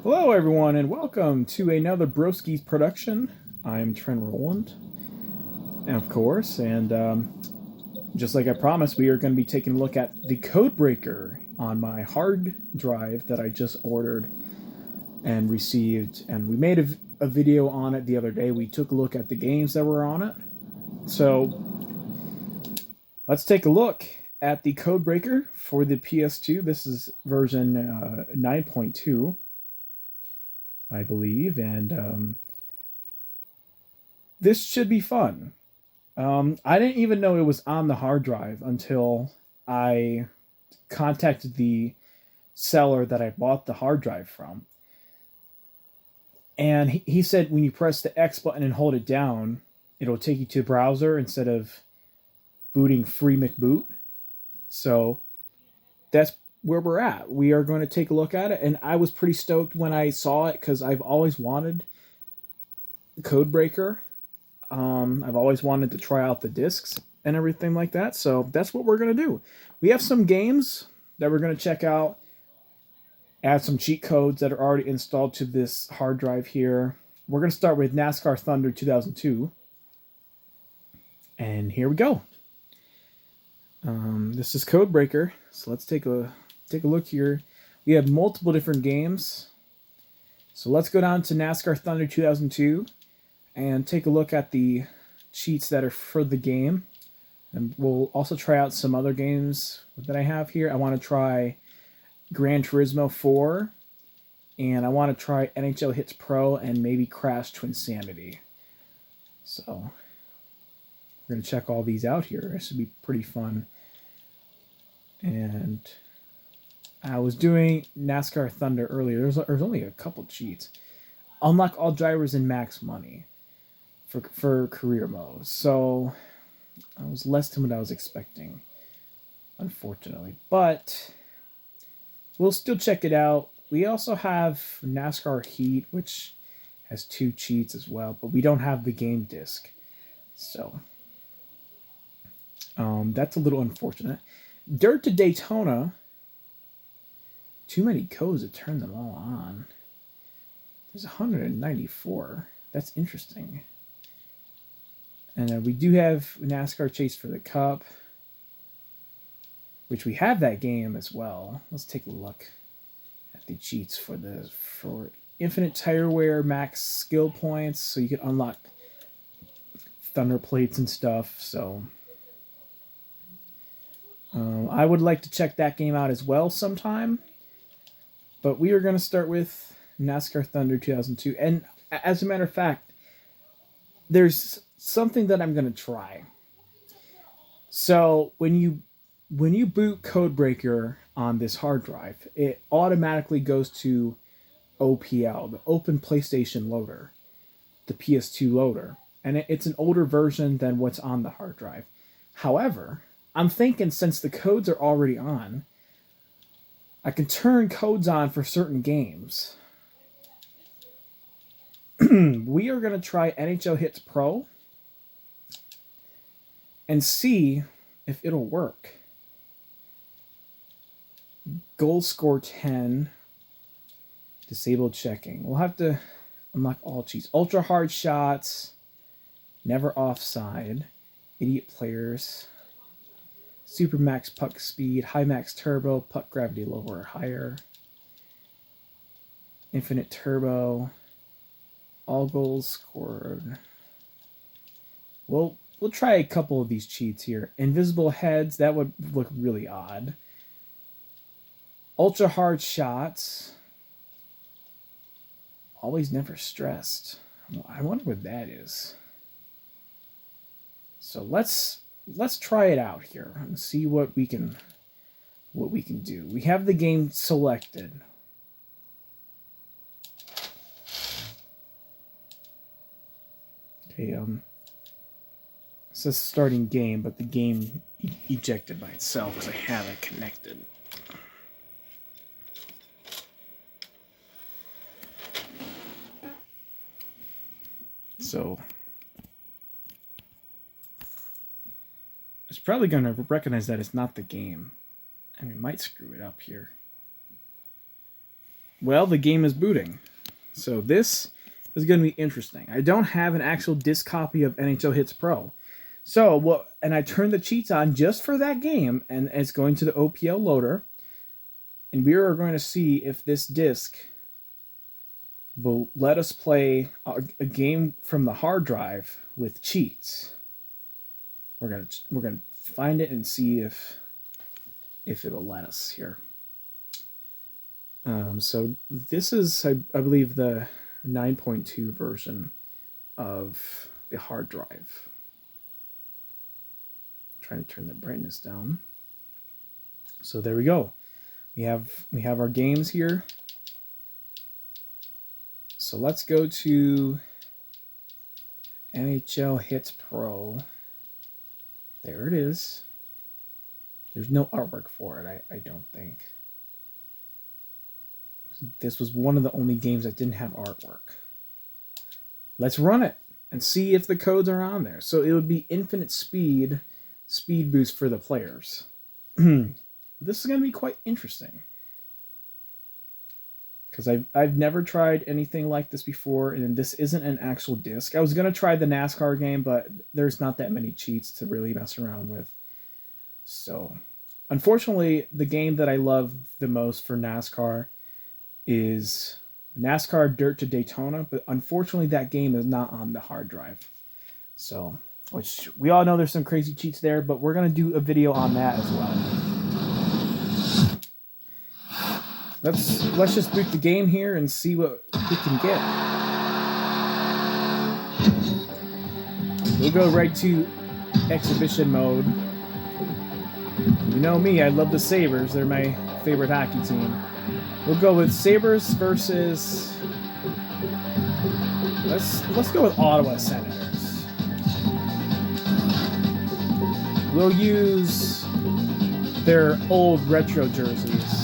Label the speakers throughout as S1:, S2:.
S1: Hello, everyone, and welcome to another Broski's production. I'm Trent Roland, of course, and just like I promised, we are going to be taking a look at the Codebreaker on my hard drive that I just ordered and received. And we made a video on it the other day. We took a look at the games that were on it. So let's take a look at the Codebreaker for the PS2. This is version 9.2. I believe, and this should be fun. I didn't even know it was on the hard drive until I contacted the seller that I bought the hard drive from. And he said when you press the X button and hold it down, it'll take you to the browser instead of booting free McBoot. So that's where we're at. We are going to take a look at it, and I was pretty stoked when I saw it because I've always wanted Codebreaker. I've always wanted to try out the discs and everything like that, so that's what we're going to do. We have some games that we're going to check out, add some cheat codes that are already installed to this hard drive here. We're going to start with NASCAR Thunder 2002, and here we go. This is Codebreaker, so let's take a look here. We have multiple different games. So let's go down to NASCAR Thunder 2002 and take a look at the cheats that are for the game. And we'll also try out some other games that I have here. I want to try Gran Turismo 4, and I want to try NHL Hits Pro and maybe Crash Twinsanity. So we're going to check all these out here. This should be pretty fun. And I was doing NASCAR Thunder earlier. There's only a couple cheats. Unlock all drivers in max money for career mode. So I was less than what I was expecting, unfortunately. But we'll still check it out. We also have NASCAR Heat, which has 2 cheats as well, but we don't have the game disc. So that's a little unfortunate. Dirt to Daytona. Too many codes to turn them all on. There's 194. That's interesting. And we do have NASCAR Chase for the Cup, which we have that game as well. Let's take a look at the cheats for infinite tire wear, max skill points, so you can unlock thunder plates and stuff. So I would like to check that game out as well sometime. But we are going to start with NASCAR Thunder 2002. And as a matter of fact, there's something that I'm going to try. So when you boot Codebreaker on this hard drive, it automatically goes to OPL, the Open PlayStation Loader, the PS2 loader. And it's an older version than what's on the hard drive. However, I'm thinking since the codes are already on, I can turn codes on for certain games. We are going to try NHL Hits Pro and see if it'll work. Goal score 10. Disabled checking. We'll have to unlock all cheats. Ultra hard shots. Never offside. Idiot players. Super max puck speed, high max turbo, puck gravity lower or higher, infinite turbo, all goals scored. We'll try a couple of these cheats here. Invisible heads, that would look really odd. Ultra hard shots. Always never stressed. I wonder what that is. So let's try it out here and see what we can do. We have the game selected. Okay, it says starting game, but the game ejected by itself because I have it connected. So it's probably going to recognize that it's not the game, and we might screw it up here. Well, the game is booting. So this is going to be interesting. I don't have an actual disc copy of NHL Hits Pro. So, and I turned the cheats on just for that game, and it's going to the OPL loader. And we are going to see if this disc will let us play a game from the hard drive with cheats. We're gonna find it and see if it'll let us here. So this is, I believe, the 9.2 version of the hard drive. Trying to turn the brightness down. So there we go. We have our games here. So let's go to NHL Hits Pro. There it is. There's no artwork for it, I don't think. This was one of the only games that didn't have artwork. Let's run it and see if the codes are on there. So it would be infinite speed boost for the players. This is going to be quite interesting. Because I've never tried anything like this before, and this isn't an actual disc. I was going to try the NASCAR game, but there's not that many cheats to really mess around with. So, unfortunately, the game that I love the most for NASCAR is NASCAR Dirt to Daytona, but unfortunately that game is not on the hard drive. So, which we all know there's some crazy cheats there, but we're going to do a video on that as well. Let's just boot the game here and see what we can get. We'll go right to exhibition mode. You know me, I love the Sabres. They're my favorite hockey team. We'll go with Sabres versus... Let's go with Ottawa Senators. We'll use their old retro jerseys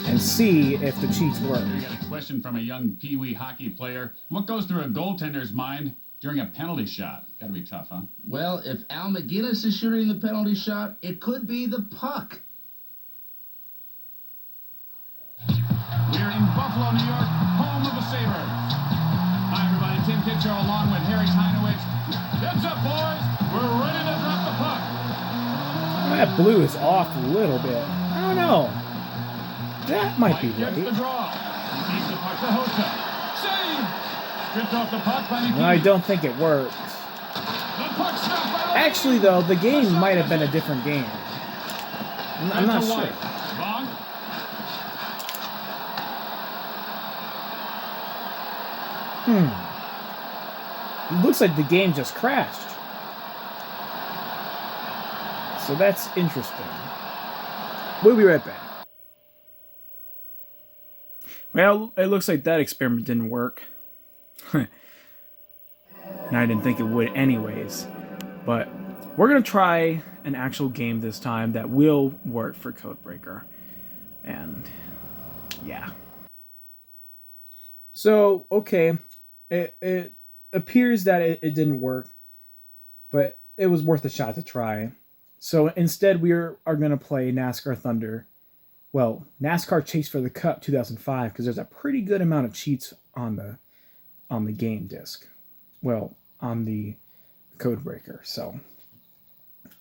S1: and see if the cheats work.
S2: I got a question from a young Pee-wee hockey player. What goes through a goaltender's mind during a penalty shot? Gotta be tough, huh?
S3: Well, if Al McGinnis is shooting the penalty shot, it could be the puck.
S2: We're in Buffalo, New York, home of the Sabres. Hi, everybody. Tim Kitcher along with Harry Heinowitz. Heads up, boys. We're ready to drop the puck.
S1: That blue is off a little bit. I don't know. That might be right.
S2: The draw. He's the puck to Hossa. Save! Stripped off the puck by McGinnis.
S1: No, I don't think it worked.
S2: The puck stopped by the...
S1: Actually, though, the game might have been a different game. I'm not sure.
S2: Wrong.
S1: It looks like the game just crashed. So that's interesting. We'll be right back. Well, it looks like that experiment didn't work. And I didn't think it would anyways. But we're going to try an actual game this time that will work for Codebreaker. And yeah. So, okay. It appears that it didn't work. But it was worth a shot to try. So instead we are going to play NASCAR Thunder. Well, NASCAR Chase for the Cup 2005, because there's a pretty good amount of cheats on the game disc. Well, on the Codebreaker. So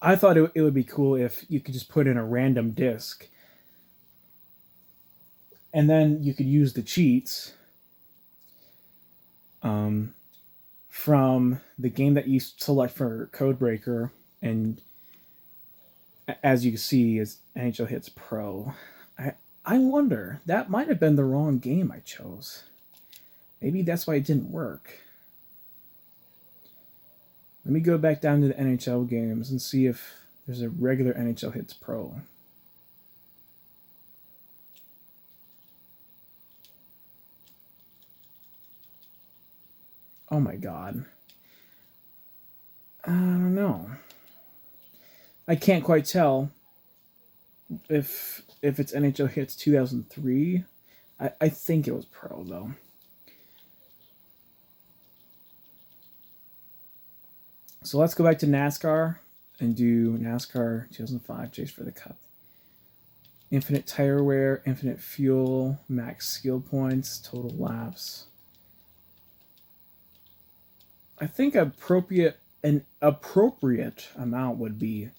S1: I thought it would be cool if you could just put in a random disc, and then you could use the cheats from the game that you select for Codebreaker, and as you can see, is NHL Hits Pro. I wonder, that might have been the wrong game I chose. Maybe that's why it didn't work. Let me go back down to the NHL games and see if there's a regular NHL Hits Pro. Oh my god. I don't know. I can't quite tell if it's NHL Hits 2003. I think it was Pro, though. So let's go back to NASCAR and do NASCAR 2005 Chase for the Cup. Infinite tire wear, infinite fuel, max skill points, total laps. I think an appropriate amount would be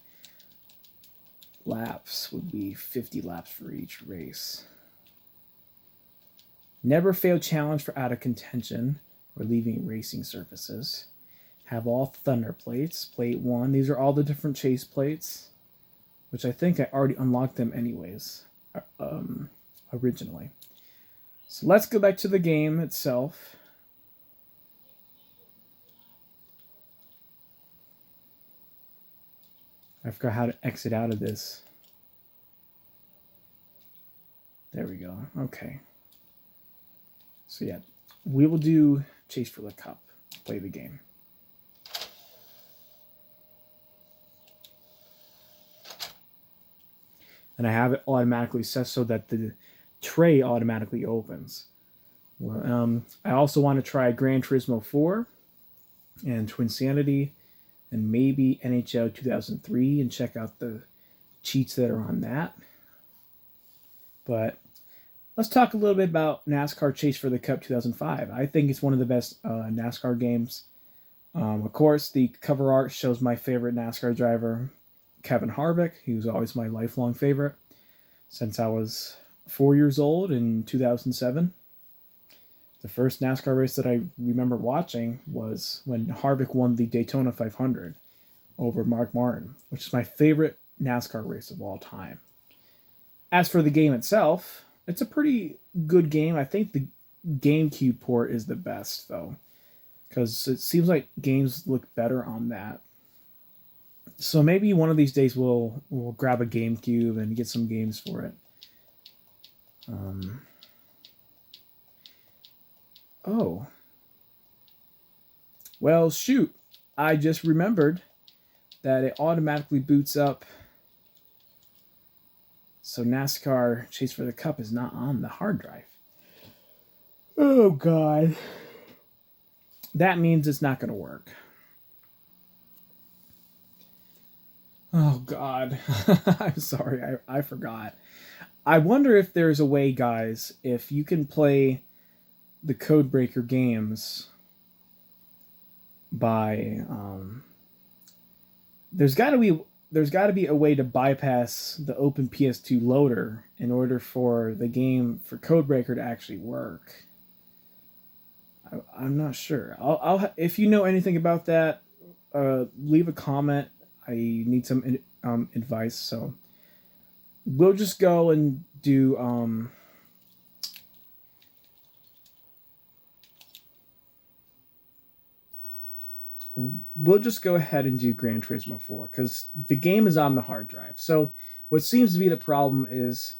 S1: laps, would be 50 laps for each race. Never fail challenge for out of contention or leaving racing surfaces. Have all thunder plates. Plate 1. These are all the different chase plates, which I think I already unlocked them anyways, originally. So let's go back to the game itself. I forgot how to exit out of this. There we go. Okay. So yeah, we will do Chase for the Cup. Play the game. And I have it automatically set so that the tray automatically opens. Well, I also want to try Gran Turismo 4 and Twinsanity and maybe NHL 2003 and check out the cheats that are on that. But let's talk a little bit about NASCAR Chase for the Cup 2005. I think it's one of the best NASCAR games. Of course, the cover art shows my favorite NASCAR driver, Kevin Harvick. He was always my lifelong favorite since I was 4 years old in 2007. The first NASCAR race that I remember watching was when Harvick won the Daytona 500 over Mark Martin, which is my favorite NASCAR race of all time. As for the game itself, it's a pretty good game. I think the GameCube port is the best, though, because it seems like games look better on that. So maybe one of these days we'll grab a GameCube and get some games for it. Oh. Well, shoot. I just remembered that it automatically boots up. So NASCAR Chase for the Cup is not on the hard drive. Oh, God. That means it's not going to work. Oh, God. I'm sorry. I forgot. I wonder if there's a way, guys, if you can play the Codebreaker games by... There's got to be a way to bypass the open PS2 loader in order for the game for Codebreaker to actually work. I'm not sure. I'll if you know anything about that, leave a comment. I need some advice. So we'll just go and do we'll just go ahead and do Gran Turismo 4 because the game is on the hard drive. So what seems to be the problem is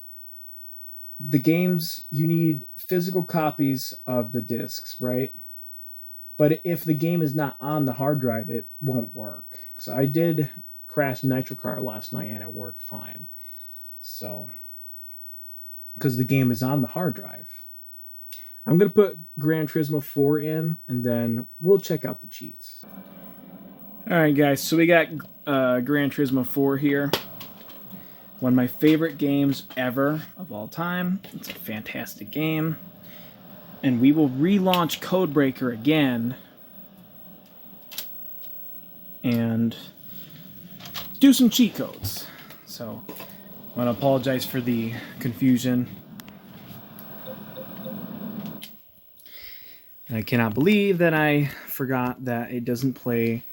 S1: the games, you need physical copies of the discs, right? But if the game is not on the hard drive, it won't work. So I did crash Nitro Car last night and it worked fine. So, because the game is on the hard drive. I'm going to put Gran Turismo 4 in, and then we'll check out the cheats. Alright guys, so we got Gran Turismo 4 here. One of my favorite games ever of all time. It's a fantastic game. And we will relaunch Codebreaker again and do some cheat codes. So, I want to apologize for the confusion. I cannot believe that I forgot that it doesn't play...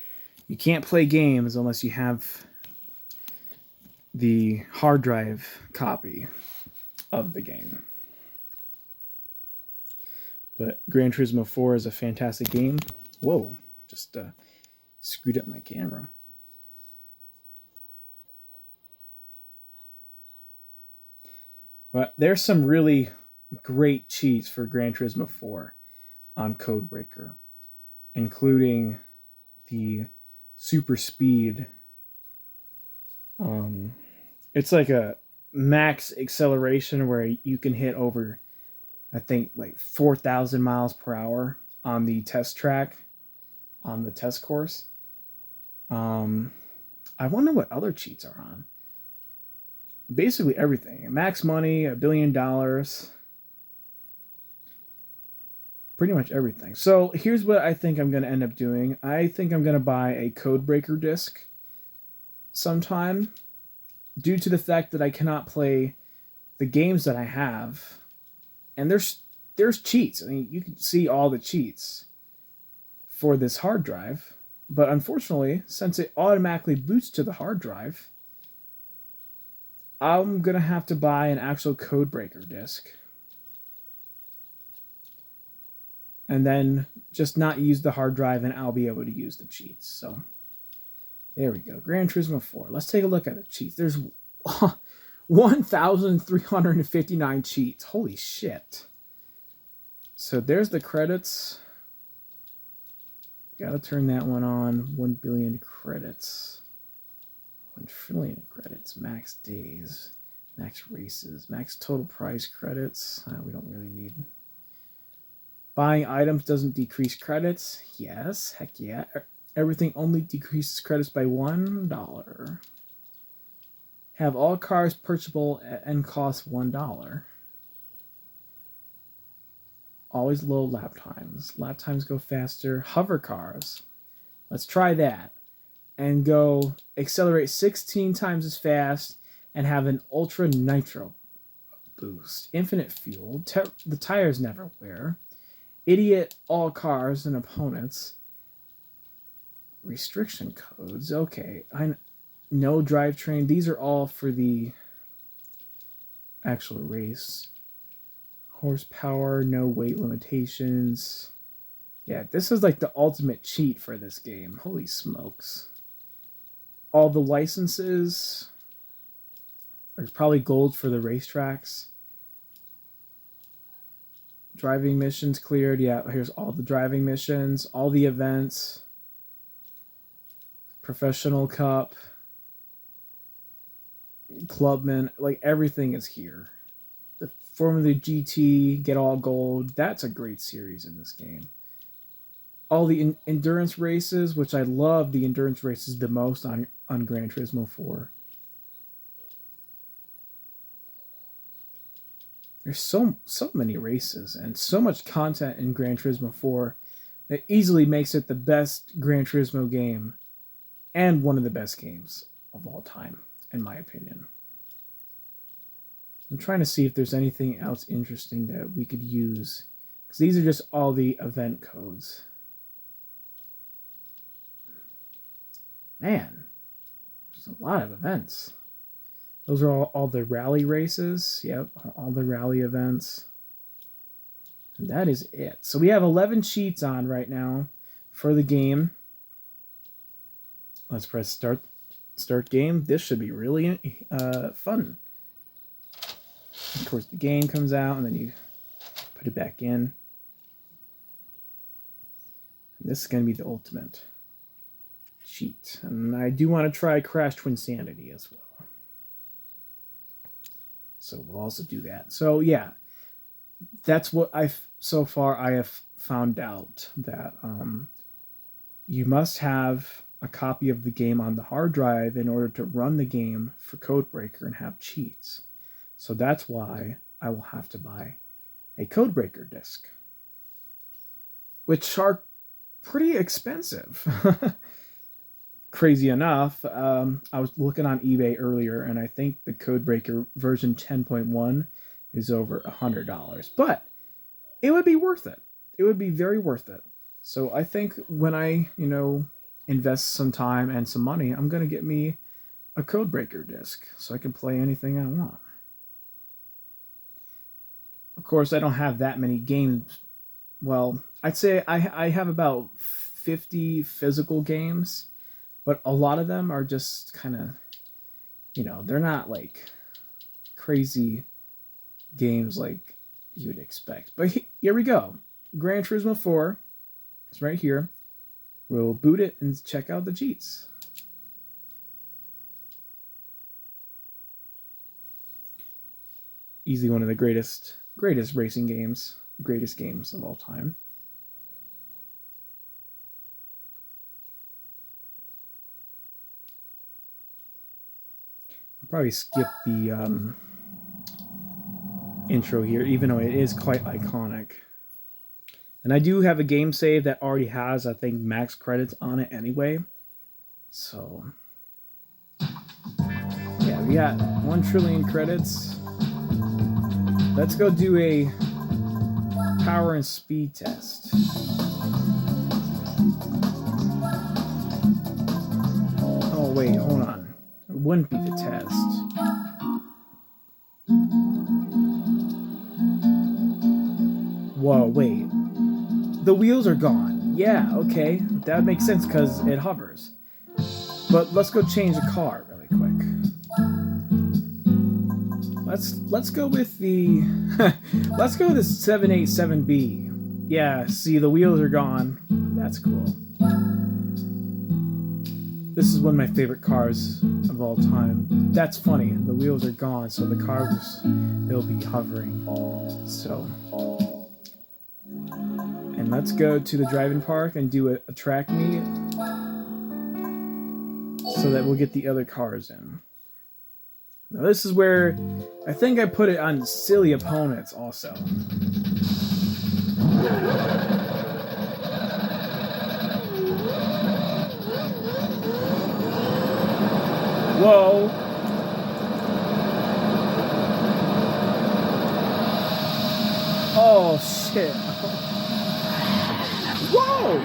S1: You can't play games unless you have the hard drive copy of the game. But Gran Turismo 4 is a fantastic game. Whoa, just screwed up my camera. But there's some really great cheats for Gran Turismo 4 on Codebreaker, including the super speed. It's like a max acceleration where you can hit over, I think, like 4,000 miles per hour on the test track, on the test course. I wonder what other cheats are on. basically everything. Max money, $1 billion, pretty much everything. So here's what I think I'm going to end up doing. I think I'm going to buy a Codebreaker disc sometime, due to the fact that I cannot play the games that I have. And there's cheats. I mean, you can see all the cheats for this hard drive. But unfortunately, since it automatically boots to the hard drive, I'm going to have to buy an actual Codebreaker disc. And then just not use the hard drive, and I'll be able to use the cheats. So there we go. Gran Turismo 4. Let's take a look at the cheats. There's 1,359 cheats. Holy shit. So there's the credits. Gotta turn that one on. 1 billion credits. 1 trillion credits. Max days. Max races. Max total prize credits. We don't really need. Buying items doesn't decrease credits. Yes. Heck yeah. Everything only decreases credits by $1. Have all cars purchasable and cost $1. Always low lap times. Lap times go faster. Hover cars. Let's try that. And go accelerate 16 times as fast and have an ultra nitro boost. Infinite fuel. The tires never wear. Idiot all cars and opponents. Restriction codes. Okay. No drivetrain. These are all for the actual race. Horsepower, no weight limitations. Yeah, this is like the ultimate cheat for this game. Holy smokes. All the licenses. There's probably gold for the racetracks. Driving missions cleared. Yeah, here's all the driving missions. All the events. Professional Cup. Clubman. Like, everything is here. The Formula GT, get all gold. That's a great series in this game. All the endurance races, which I love the endurance races the most on Gran Turismo 4. There's so many races and so much content in Gran Turismo 4 that easily makes it the best Gran Turismo game and one of the best games of all time, in my opinion. I'm trying to see if there's anything else interesting that we could use, because these are just all the event codes. Man, there's a lot of events. Those are all the rally races. Yep, all the rally events. And that is it. So we have 11 cheats on right now for the game. Let's press start game. This should be really fun. Of course, the game comes out, and then you put it back in. And this is going to be the ultimate cheat. And I do want to try Crash Twinsanity as well. So we'll also do that. So yeah, that's what so far I have found out, that you must have a copy of the game on the hard drive in order to run the game for Codebreaker and have cheats. So that's why I will have to buy a Codebreaker disc, which are pretty expensive. Crazy enough, I was looking on eBay earlier, and I think the Codebreaker version 10.1 is over $100. But it would be worth it. It would be very worth it. So I think when I, invest some time and some money, I'm going to get me a Codebreaker disc so I can play anything I want. Of course, I don't have that many games. Well, I'd say I have about 50 physical games, but a lot of them are just kind of, they're not like crazy games like you would expect. But here we go. Gran Turismo 4 is right here. We'll boot it and check out the cheats. Easily one of the greatest racing games, greatest games of all time. Probably skip the intro here, even though it is quite iconic. And I do have a game save that already has, I think, max credits on it anyway. So, yeah, we got 1 trillion credits. Let's go do a power and speed test. Oh, wait, hold on. It wouldn't be the test. Whoa, wait. The wheels are gone. Yeah, okay. That makes sense because it hovers. But let's go change the car really quick. Let's go with the let's go with the 787B. Yeah, see, the wheels are gone. That's cool. This is one of my favorite cars of all time. That's funny. The wheels are gone, so the car they'll be hovering. So, and let's go to the driving park and do a track meet so that we'll get the other cars in. Now this is where I think I put it on silly opponents also. Whoa. Oh shit. Whoa.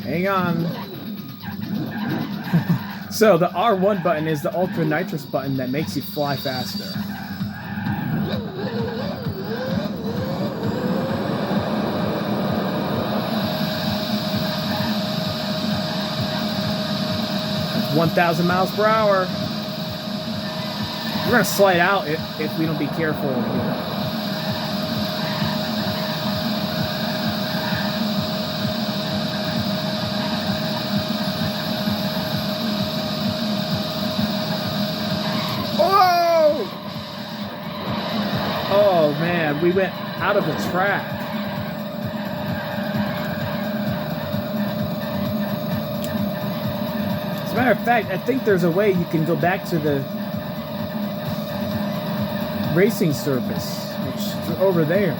S1: Hang on. So the R1 button is the ultra nitrous button that makes you fly faster. That's 1,000 miles per hour. We're gonna slide out if we don't be careful here. Oh man, we went out of the track. As a matter of fact, I think there's a way you can go back to the racing surface, which is over there.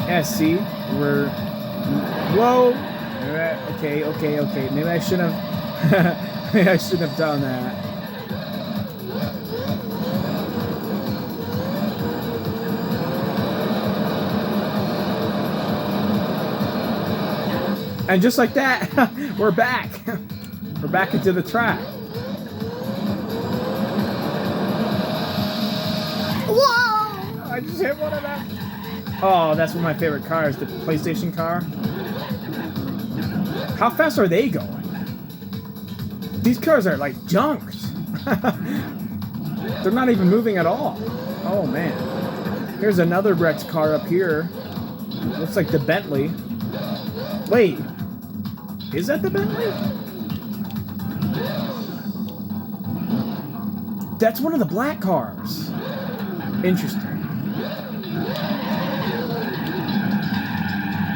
S1: Yeah, see, we're... Whoa! Okay. Maybe I shouldn't have... Maybe I shouldn't have done that. And just like that, we're back. We're back into the track. Whoa! I just hit one of them. Oh, that's one of my favorite cars, the PlayStation car. How fast are they going? These cars are like junked. They're not even moving at all. Oh man. Here's another wrecked car up here. Looks like the Bentley. Wait. Is that the Bentley? That's one of the black cars. Interesting.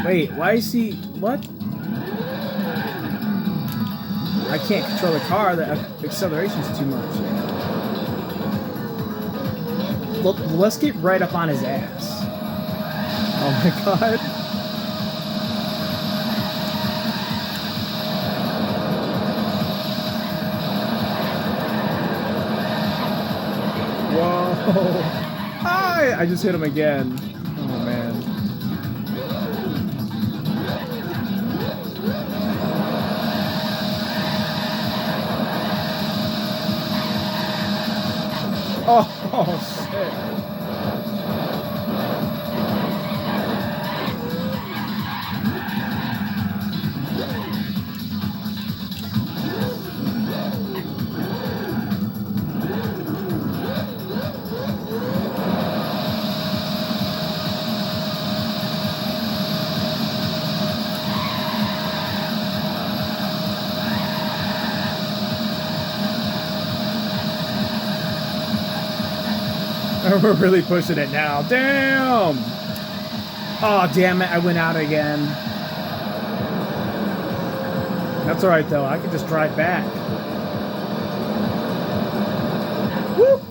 S1: Wait, why is he... What? I can't control the car. The acceleration's too much. Let's get right up on his ass. Oh my god. Whoa! Hi! I just hit him again. Oh man. Oh shit. We're really pushing it now. Damn! Oh, damn it. I went out again. That's alright though, I can just drive back. Woo!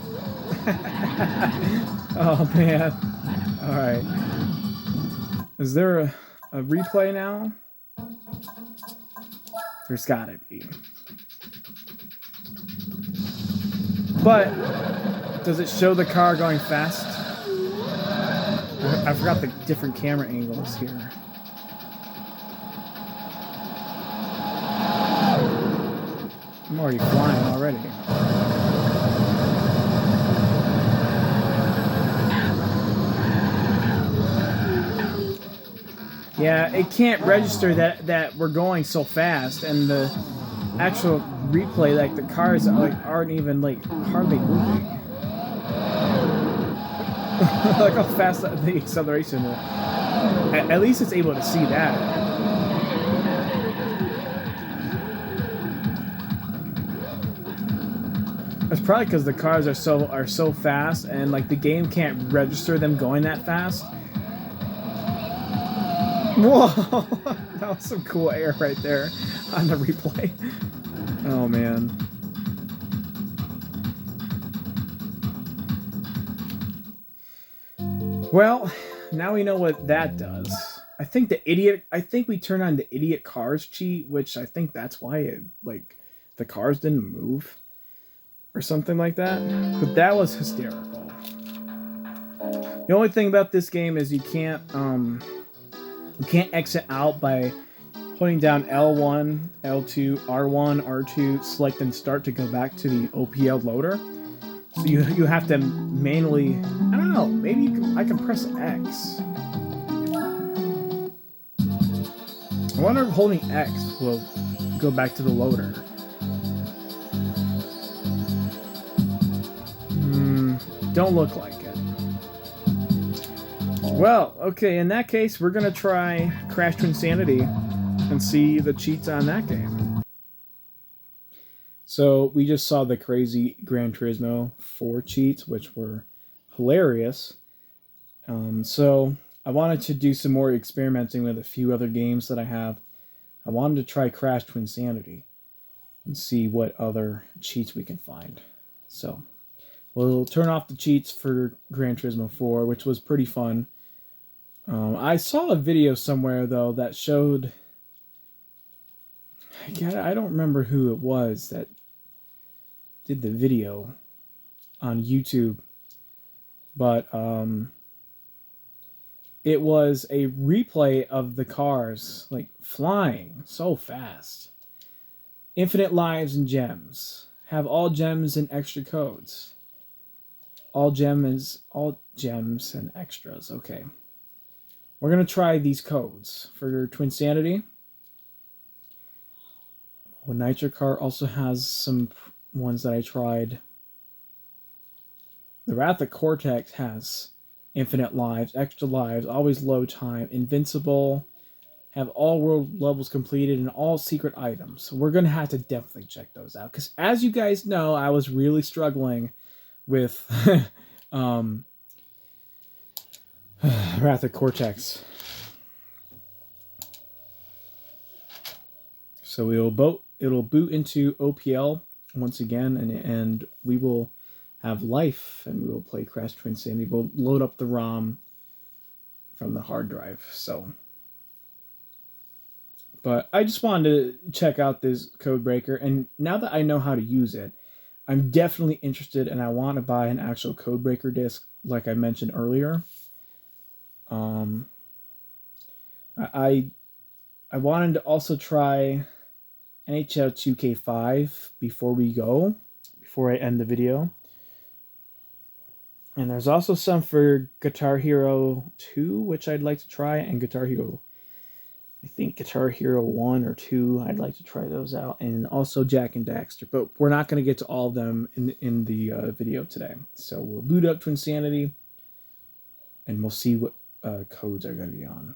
S1: Oh man. Alright. Is there a replay now? There's gotta be. But does it show the car going fast? I forgot the different camera angles here. I'm already flying already. Yeah, it can't register that we're going so fast, and the actual replay, like the cars aren't even like hardly moving. Like how fast the acceleration is. At least it's able to see that. It's probably because the cars are so fast, and like the game can't register them going that fast. Whoa! That was some cool air right there on the replay. Oh man. Well, now we know what that does. I think we turned on the idiot cars cheat, which I think that's why it, like, the cars didn't move or something like that. But that was hysterical. The only thing about this game is you can't exit out by holding down L1, L2, R1, R2, select and start to go back to the OPL loader. So you have to manually, I don't know, maybe I can press X. I wonder if holding X will go back to the loader. Don't look like it. Well, okay, in that case, we're gonna try Crash Twinsanity and see the cheats on that game. So we just saw the crazy Gran Turismo 4 cheats, which were hilarious. So I wanted to do some more experimenting with a few other games that I have. I wanted to try Crash Twinsanity and see what other cheats we can find. So we'll turn off the cheats for Gran Turismo 4, which was pretty fun. I saw a video somewhere, though, that showed... I don't remember who it was that did the video on YouTube, but it was a replay of the cars, like, flying so fast. Infinite lives and gems. Have all gems and extra codes. All gems and extras. Okay. We're going to try these codes for Twinsanity. Well, Nitro Kart also has some ones that I tried. The Wrath of Cortex has infinite lives, extra lives, always low time, invincible, have all world levels completed, and all secret items. So we're going to have to definitely check those out. Because as you guys know, I was really struggling with Wrath of Cortex. So it'll boot into OPL once again, and we will have life, and we will play Crash Twinsanity. We'll load up the ROM from the hard drive. So, but I just wanted to check out this Codebreaker, and now that I know how to use it, I'm definitely interested, and I want to buy an actual Codebreaker disc, like I mentioned earlier. I wanted to also try NHL 2K5 before I end the video. And there's also some for Guitar Hero 2, which I'd like to try, and Guitar Hero 1 or 2, I'd like to try those out, and also Jak and Daxter, but we're not going to get to all of them in the video today. So we'll boot up Twinsanity, and we'll see what codes are going to be on.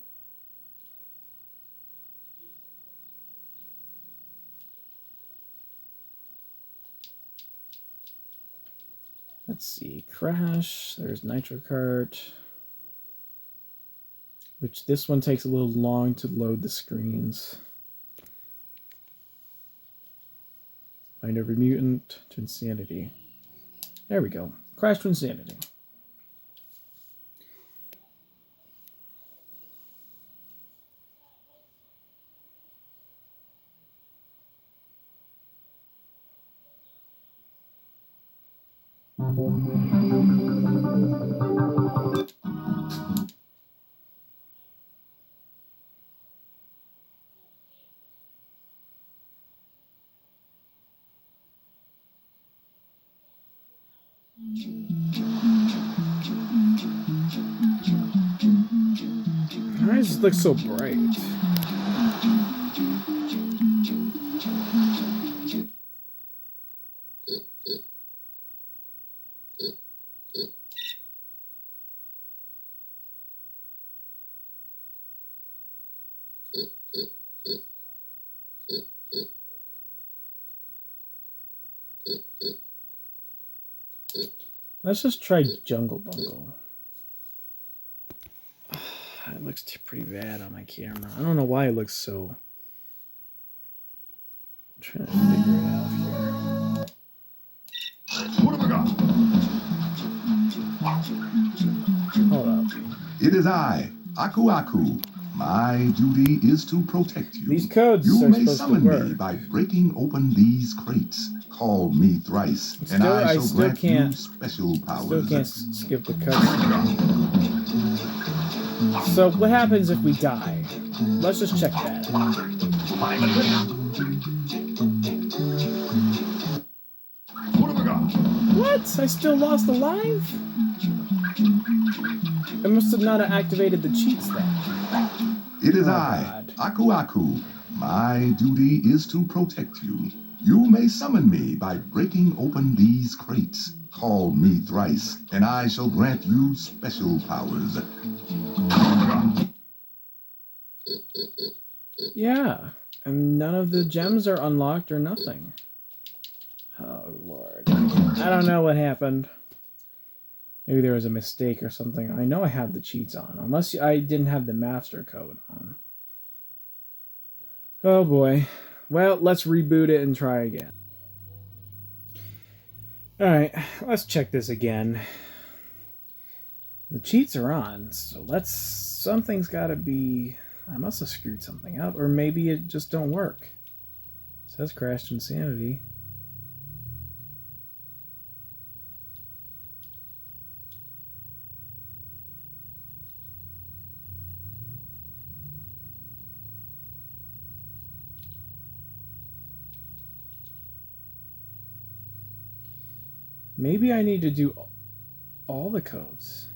S1: Let's see, Crash, there's Nitro Kart, which this one takes a little long to load the screens. Find every mutant to insanity. There we go. Crash to insanity. Why does this look so bright? Let's just try Jungle Bungle. It looks pretty bad on my camera. I don't know why it looks so... I'm trying to figure it out here.
S2: What have I got?
S1: Hold up.
S4: It is I, Aku Aku. My duty is to protect you.
S1: These codes
S4: you
S1: are
S4: may
S1: supposed to
S4: summon
S1: work.
S4: me by breaking open these crates. Call me thrice, and I shall grant you special powers.
S1: Still can't skip the cutscene. So what happens if we die? Let's just check that.
S2: What have I got?
S1: What? I still lost a life? I must have not activated the cheats then.
S4: It is
S1: Oh,
S4: I,
S1: God.
S4: Aku Aku. My duty is to protect you. You may summon me by breaking open these crates. Call me thrice, and I shall grant you special powers.
S1: Yeah, and none of the gems are unlocked or nothing. Oh, Lord. I don't know what happened. Maybe there was a mistake or something. I know I had the cheats on, unless I didn't have the master code on. Oh, boy. Well, let's reboot it and try again. Alright, let's check this again. The cheats are on, so something's gotta be... I must have screwed something up, or maybe it just don't work. It says crashed insanity. Maybe I need to do all the codes.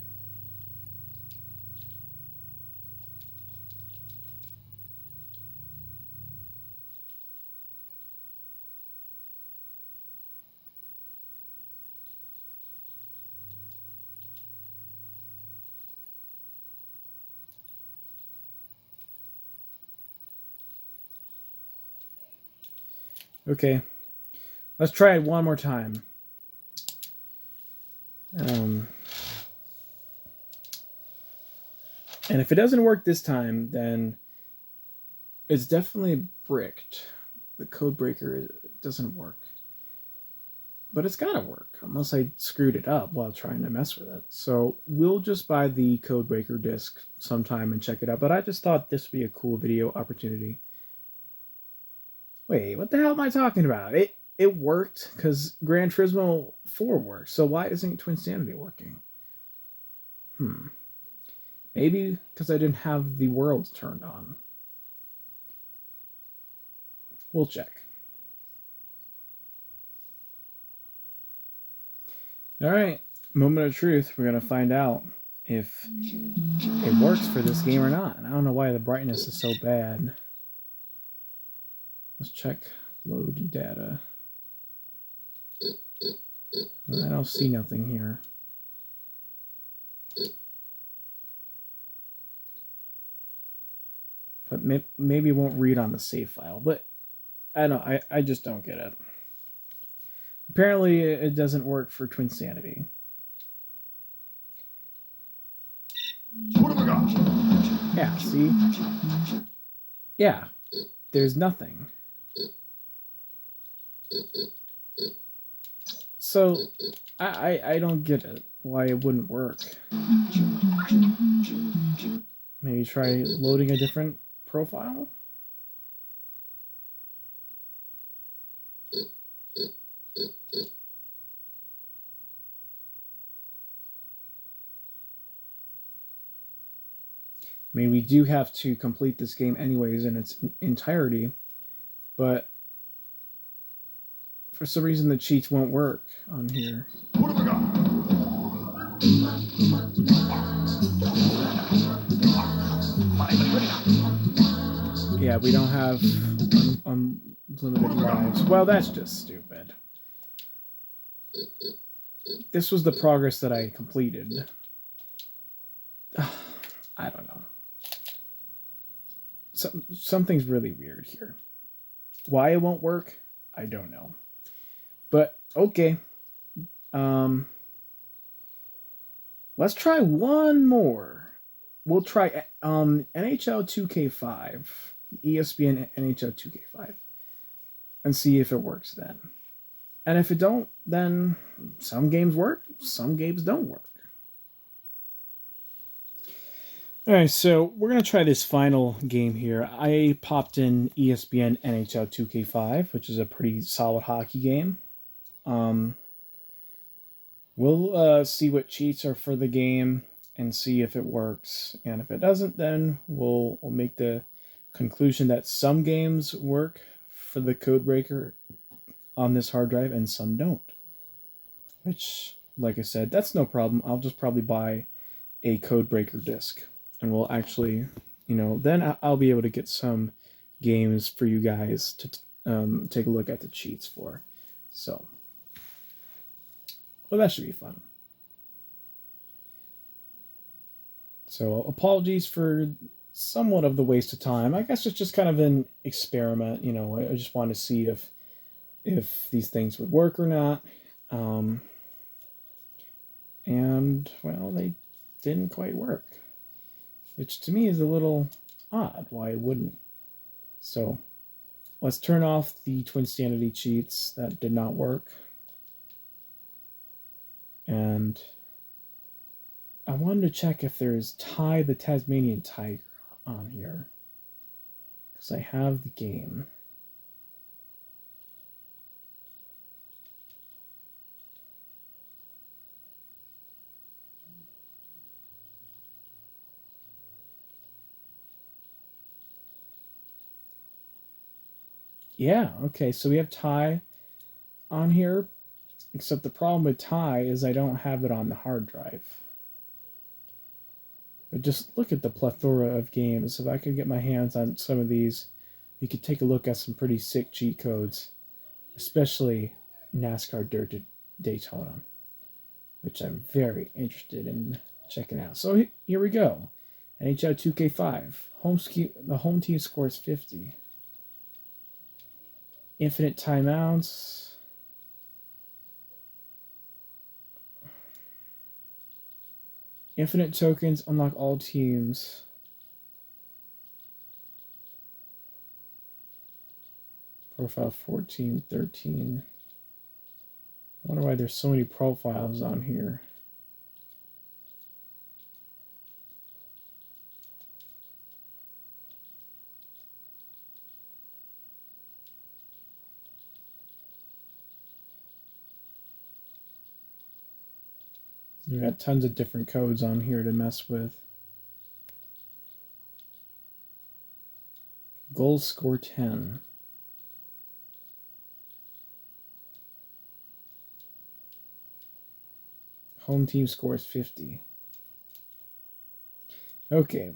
S1: Okay, let's try it one more time. And if it doesn't work this time, then it's definitely bricked. The Codebreaker doesn't work. But it's gotta work, unless I screwed it up while trying to mess with it. So we'll just buy the Codebreaker disc sometime and check it out. But I just thought this would be a cool video opportunity. Wait, what the hell am I talking about? It worked because Gran Turismo 4 works. So why isn't Twinsanity working? Maybe because I didn't have the worlds turned on. We'll check. Alright, moment of truth. We're going to find out if it works for this game or not. I don't know why the brightness is so bad. Let's check load data. I don't see nothing here. But maybe it won't read on the save file. But I don't. I just don't get it. Apparently, it doesn't work for Twinsanity.
S2: What have I got?
S1: Yeah. See. Yeah. There's nothing. So, I don't get it. Why it wouldn't work. Maybe try loading a different profile? I mean, we do have to complete this game anyways in its entirety, but for some reason the cheats won't work on here.
S2: What have we got?
S1: Yeah, we don't have unlimited lives. Well, that's just stupid. This was the progress that I completed. I don't know. Something's really weird here. Why it won't work, I don't know. But okay. Let's try one more. We'll try NHL 2K5, ESPN NHL 2K5, and see if it works then. And if it don't, then some games work, some games don't work. All right, so we're going to try this final game here. I popped in ESPN NHL 2K5, which is a pretty solid hockey game. We'll see what cheats are for the game and see if it works. And if it doesn't, then we'll make the conclusion that some games work for the Codebreaker on this hard drive and some don't. Which, like I said, that's no problem. I'll just probably buy a Codebreaker disc. And we'll actually, then I'll be able to get some games for you guys to take a look at the cheats for. So, well, that should be fun. So, apologies for somewhat of the waste of time. I guess it's just kind of an experiment. I just wanted to see if these things would work or not. And, well, they didn't quite work. Which to me is a little odd why it wouldn't. So let's turn off the Twinsanity cheats. That did not work. And I wanted to check if there's Ty the Tasmanian Tiger on here. Because I have the game. Yeah, okay, so we have Ty on here, except the problem with Ty is I don't have it on the hard drive. But just look at the plethora of games. If I could get my hands on some of these, we could take a look at some pretty sick cheat codes, especially NASCAR Dirt Daytona, which I'm very interested in checking out. So here we go. NHL 2K5. The home team scores 50. Infinite timeouts. Infinite tokens unlock all teams. Profile 14, 13. I wonder why there's so many profiles on here. You got tons of different codes on here to mess with. Goals score 10. Home team scores 50. Okay.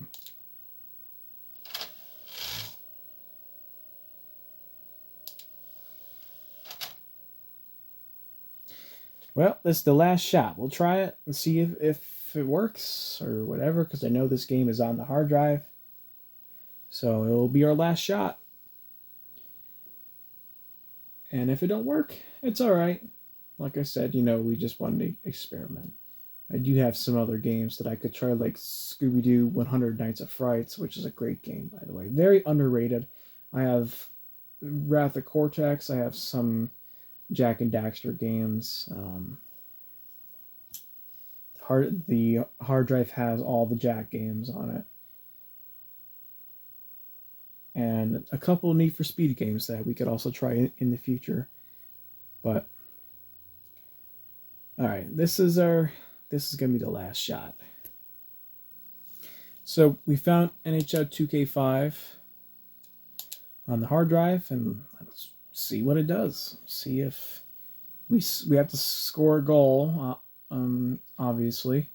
S1: Well, this is the last shot. We'll try it and see if it works or whatever, because I know this game is on the hard drive. So it will be our last shot. And if it don't work, it's all right. Like I said, we just wanted to experiment. I do have some other games that I could try, like Scooby-Doo 100 Nights of Frights, which is a great game, by the way. Very underrated. I have Wrath of Cortex. I have some Jak and Daxter games. The hard drive has all the Jak games on it. And a couple of Need for Speed games that we could also try in the future. But alright, this is gonna be the last shot. So we found NHL 2K5 on the hard drive, and let's see what it does. See if we have to score a goal, obviously,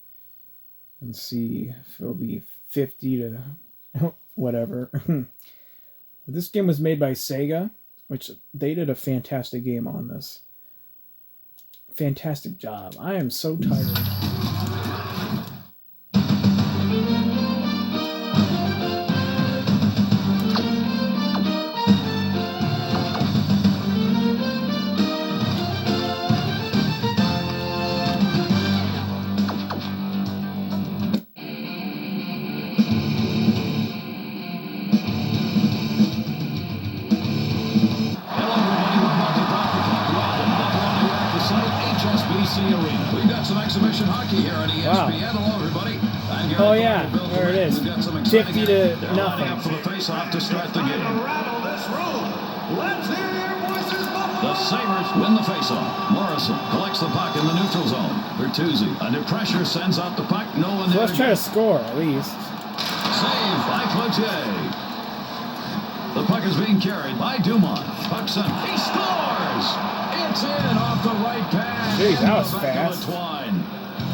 S1: and see if it'll be 50 to whatever. This game was made by Sega, which they did a fantastic game on this. Fantastic job. I am so tired.
S2: Arena. We've got some exhibition hockey here at ESPN.
S1: Wow.
S2: Hello, everybody.
S1: Oh yeah, there it is. 50 to
S2: They're lining up for
S1: nothing.
S2: the face-off to start the game.
S5: Let's hear your voices, Buffalo!
S2: The Sabres win the face-off. Morrison collects the puck in the neutral zone. Bertuzzi, under pressure, sends out the puck. No one
S1: So
S2: there.
S1: let's try to score at least.
S2: Save by Cloutier. The puck is being carried by Dumont. Puck sent. He scores! It's in off the right pad.
S1: Jeez, that was
S2: Into the back of
S1: fast.
S2: the twine.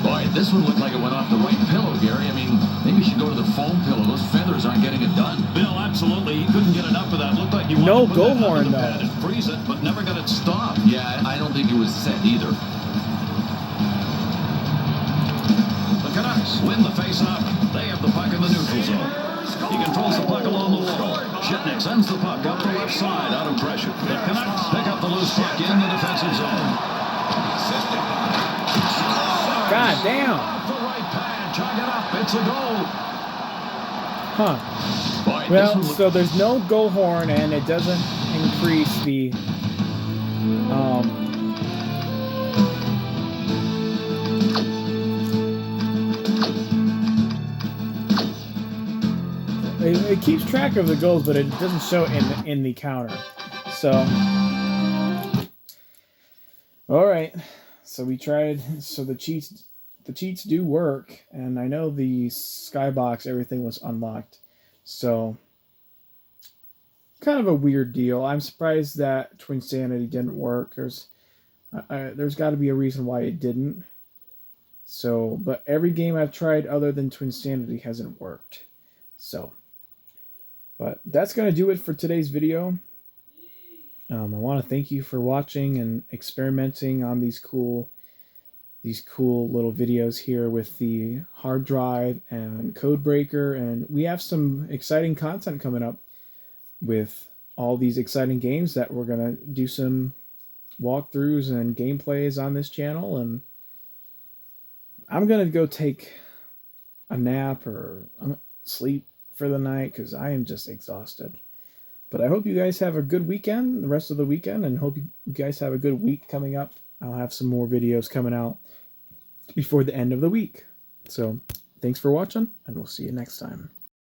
S6: Boy, this one looked like it went off the right pillow, Gary. I mean, maybe you should go to the foam pillow. Those feathers aren't getting it done.
S2: Bill, absolutely. He couldn't get enough of that. Looked like he wanted
S1: No
S2: to put
S1: goal
S2: that under
S1: horn,
S2: the
S1: though.
S2: pad and freeze it, but never got it stopped.
S6: Yeah, I don't think it was set either.
S2: The Canucks win the face-off. They have the puck in the neutral zone. He controls the puck along the wall. Shipnick sends the puck up the left side out of pressure. The Canucks pick up the loose puck in the defensive zone.
S1: God damn.
S2: Off the right pad, jog it up. It's a goal.
S1: Huh.
S6: Boy, this
S1: Well,
S6: one looked...
S1: so there's no goal horn, and it doesn't increase the it keeps track of the goals, but it doesn't show it in the counter. So, all right. So we tried. So the cheats do work, and I know the skybox everything was unlocked. So kind of a weird deal. I'm surprised that Twinsanity didn't work. There's got to be a reason why it didn't. So, but every game I've tried other than Twinsanity hasn't worked. So, but that's going to do it for today's video. I want to thank you for watching and experimenting on these cool little videos here with the hard drive and Codebreaker, and we have some exciting content coming up with all these exciting games that we're going to do some walkthroughs and gameplays on this channel, and I'm going to go take a nap or sleep for the night because I am just exhausted. But I hope you guys have a good weekend, the rest of the weekend, and hope you guys have a good week coming up. I'll have some more videos coming out before the end of the week. So, thanks for watching, and we'll see you next time.